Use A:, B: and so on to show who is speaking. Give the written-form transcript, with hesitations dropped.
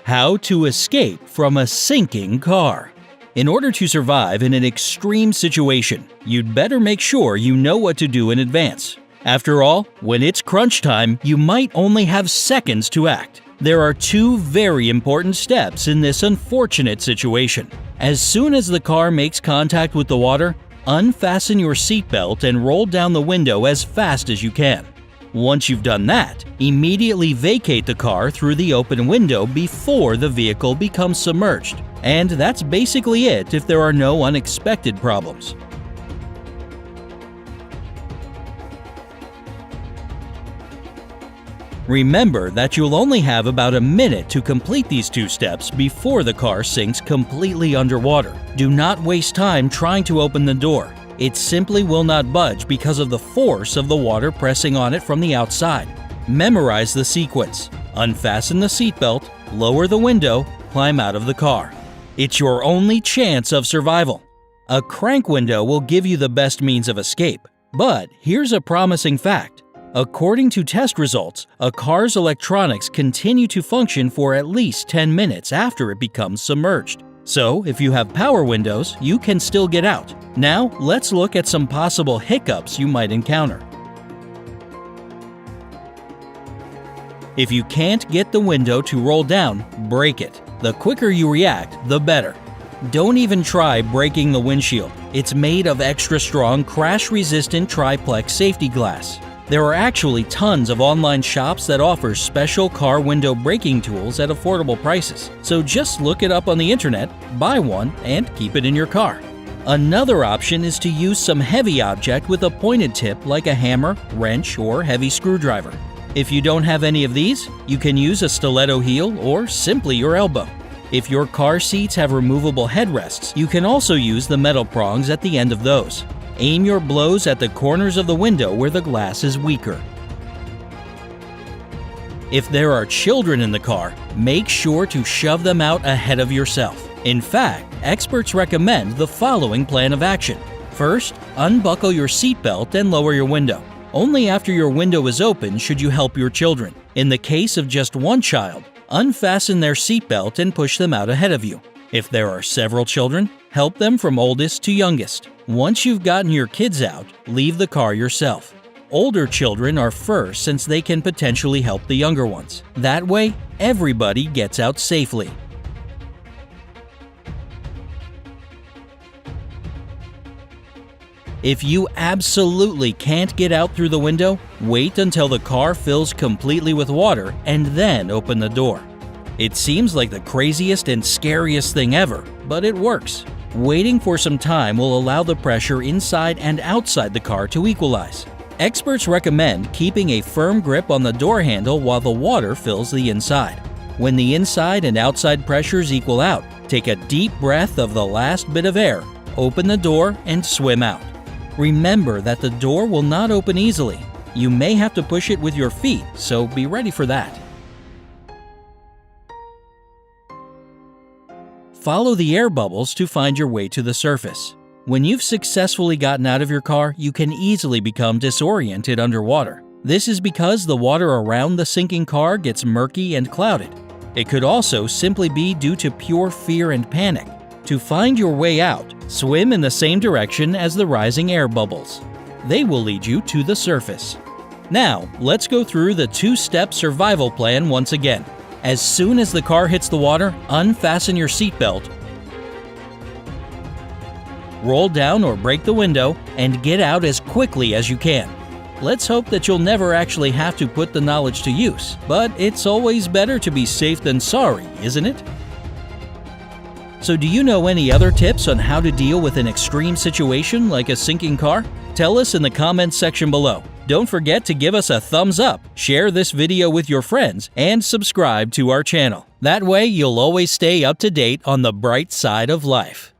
A: How to escape from a sinking car. In order to survive in an extreme situation, you'd better make sure you know what to do in advance. After all, when it's crunch time, you might only have seconds to act. There are two very important steps in this unfortunate situation. As soon as the car makes contact with the water, unfasten your seatbelt and roll down the window as fast as you can. Once you've done that, immediately vacate the car through the open window before the vehicle becomes submerged. And that's basically it if there are no unexpected problems. Remember that you'll only have about a minute to complete these two steps before the car sinks completely underwater. Do not waste time trying to open the door. It simply will not budge because of the force of the water pressing on it from the outside. Memorize the sequence. Unfasten the seatbelt, lower the window, climb out of the car. It's your only chance of survival. A crank window will give you the best means of escape. But here's a promising fact. According to test results, a car's electronics continue to function for at least 10 minutes after it becomes submerged. So, if you have power windows, you can still get out. Now, let's look at some possible hiccups you might encounter. If you can't get the window to roll down, break it. The quicker you react, the better. Don't even try breaking the windshield. It's made of extra strong, crash-resistant triplex safety glass. There are actually tons of online shops that offer special car window breaking tools at affordable prices. So just look it up on the internet, buy one, and keep it in your car. Another option is to use some heavy object with a pointed tip like a hammer, wrench, or heavy screwdriver. If you don't have any of these, you can use a stiletto heel or simply your elbow. If your car seats have removable headrests, you can also use the metal prongs at the end of those. Aim your blows at the corners of the window where the glass is weaker. If there are children in the car, make sure to shove them out ahead of yourself. In fact, experts recommend the following plan of action. First, unbuckle your seatbelt and lower your window. Only after your window is open should you help your children. In the case of just one child, unfasten their seatbelt and push them out ahead of you. If there are several children, help them from oldest to youngest. Once you've gotten your kids out, leave the car yourself. Older children are first since they can potentially help the younger ones. That way, everybody gets out safely. If you absolutely can't get out through the window, wait until the car fills completely with water and then open the door. It seems like the craziest and scariest thing ever, but it works. Waiting for some time will allow the pressure inside and outside the car to equalize. Experts recommend keeping a firm grip on the door handle while the water fills the inside. When the inside and outside pressures equal out, take a deep breath of the last bit of air, open the door, and swim out. Remember that the door will not open easily. You may have to push it with your feet, so be ready for that. Follow the air bubbles to find your way to the surface. When you've successfully gotten out of your car, you can easily become disoriented underwater. This is because the water around the sinking car gets murky and clouded. It could also simply be due to pure fear and panic. To find your way out, swim in the same direction as the rising air bubbles. They will lead you to the surface. Now, let's go through the two-step survival plan once again. As soon as the car hits the water, unfasten your seatbelt, roll down or break the window, and get out as quickly as you can. Let's hope that you'll never actually have to put the knowledge to use, but it's always better to be safe than sorry, isn't it? So do you know any other tips on how to deal with an extreme situation like a sinking car? Tell us in the comments section below. Don't forget to give us a thumbs up, share this video with your friends, and subscribe to our channel. That way you'll always stay up to date on the bright side of life.